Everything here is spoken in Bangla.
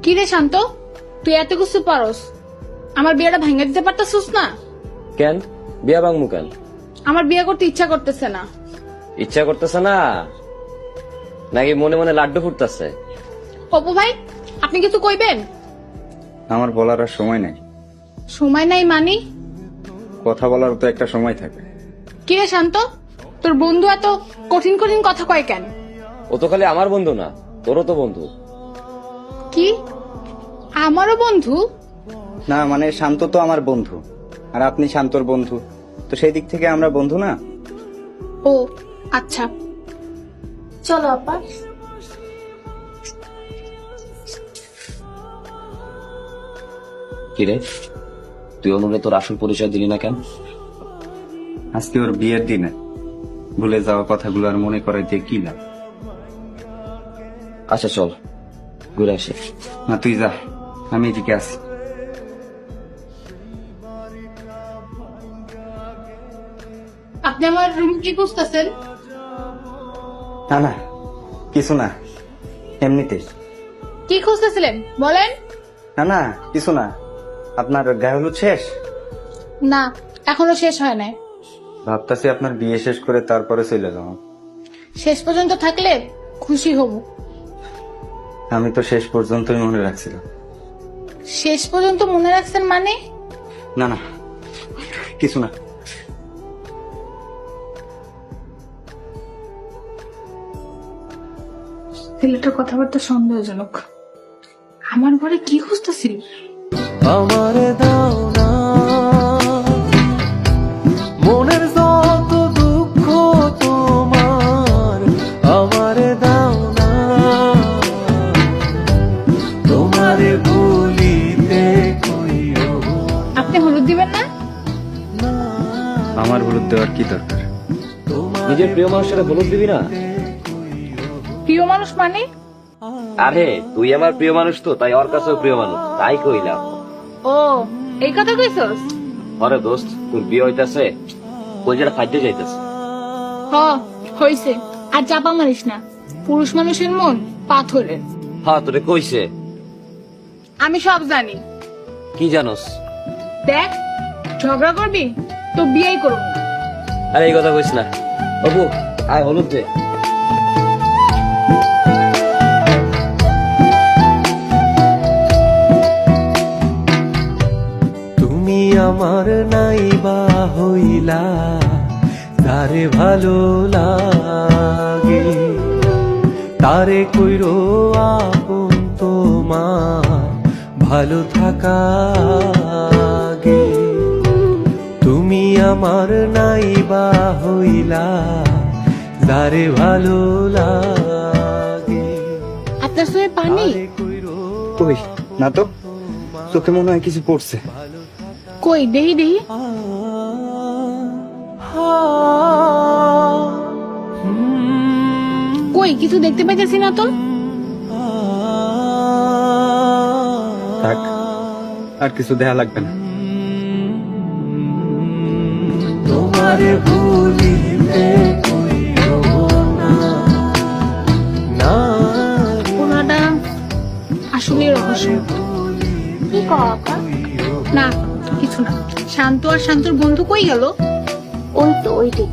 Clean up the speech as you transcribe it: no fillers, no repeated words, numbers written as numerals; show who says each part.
Speaker 1: কি রে শান্ত, তুই এত কিছু পারস, আমার বিয়েটা ভাঙা দিতে পারতাছিস না?
Speaker 2: কেন বিয়া ভাঙমু কেন?
Speaker 1: আমার বিয়ে করতে ইচ্ছা করতেছে না।
Speaker 2: ইচ্ছা করতেছে না নাকি মনে মনে লাড্ডু ফুটতেছে?
Speaker 1: অপু ভাই, আপনি কিছু কইবেন?
Speaker 3: আমার বলার আর সময় নেই।
Speaker 1: সময় নাই মানি?
Speaker 3: কথা বলার তো একটা সময় থাকে।
Speaker 1: কি রে শান্ত, তোর বন্ধু এত কঠিন কঠিন কথা কয় কেন?
Speaker 2: ও তো খালি আমার বন্ধু না, তোরও তো বন্ধু।
Speaker 1: কি আমারও বন্ধু?
Speaker 3: না মানে শান্ত তো আমার বন্ধু, আর আপনি শান্তর বন্ধু, তো সেই দিক থেকে আমরা বন্ধু না?
Speaker 1: ও আচ্ছা, চলো আপা।
Speaker 2: কিরে, তুই অনুরে তোর আসল পরিচয় দিলি না কেন?
Speaker 3: আজকে ওর বিয়ের দিনে ভুলে যাওয়া কথাগুলো আর মনে করে দিয়ে কি লাভ?
Speaker 2: আচ্ছা চল ঘুরে আসি।
Speaker 3: না তুই যা, আমি এদিকে আসি।
Speaker 1: আপনি আমার রুম কি খুঁজতেছেন?
Speaker 3: না না কিছু না, এমনিতেই।
Speaker 1: কি খুঁজতেছিলেন বলেন?
Speaker 3: না না কিছু না। আপনার গায়ে হলুদ শেষ?
Speaker 1: না, এখনো শেষ হয় নাই।
Speaker 3: ভাবতাছি আপনার বিয়ে শেষ করে তারপরে চলে যাও।
Speaker 1: শেষ পর্যন্ত থাকলে খুশি হব।
Speaker 3: আমি তো শেষ পর্যন্তই মনে রাখছিলাম।
Speaker 1: শেষ পর্যন্ত মনে রাখছেন মানে?
Speaker 3: না না কিছু না।
Speaker 1: ছেলেটার কথাবার্তা সন্দেহজনক। আমার ঘরে কি খুঁজতেছিল?
Speaker 4: আমারে দাও না মনের যত দুঃখ তোমার, আমারে দাও না তোমারে ভুলিতে কইও
Speaker 1: আপনি হলুদ দিবেন না?
Speaker 3: আমার হলুদ দেওয়ার কি দরকার?
Speaker 2: নিজের প্রিয় মানুষের হলুদ দিবি না?
Speaker 1: প্রিয় মানুষ মানে?
Speaker 2: আরে তুই আমার প্রিয় মানুষ তো, তাই ওর কাছেও প্রিয় মানুষ, তাই কইলাম।
Speaker 1: ও এই কথা কইছস?
Speaker 2: আরে দোস্ত, তোর বিয়ে হইতাছে, কলজাটা ফাইতে যাইতাছে।
Speaker 1: হ হইছে, আর চাপা মারিস না। পুরুষ মানুষের মন পাথরের।
Speaker 2: হ্যাঁ তোরে কইছে।
Speaker 1: আমি সব জানি।
Speaker 2: কি জানোস?
Speaker 1: দেখ, ঝগড়া করবি তো বিয়েই করব না।
Speaker 2: আরে এই কথা কইস না। বাবু আয় হলুদ দে।
Speaker 4: তুমি আমার নাইবা হইলা, তারে ভালো লাগে তারে কইরো আপন তোমার ভালো থাকা গে। তুমি আমার নাইবা হইলা, যারে ভালো লাগে
Speaker 1: আপনার সঙ্গে পানি?
Speaker 4: তারে কইরো
Speaker 3: কই না তো, চোখে মনে হয় কিছু পড়ছে।
Speaker 1: কই দেহি দেহি। কই কিছু দেখতে পাইতেছি না তো।
Speaker 3: থাক, আর কিছু দেখা লাগবে না।
Speaker 4: তোমারে ভুলিতে কইও না, না
Speaker 1: ওনাটা আসলে রহস্য। কি কথা? না কিছু না। শান্ত আর শান্তর বন্ধু কই গেল? ওই তো ওইটি।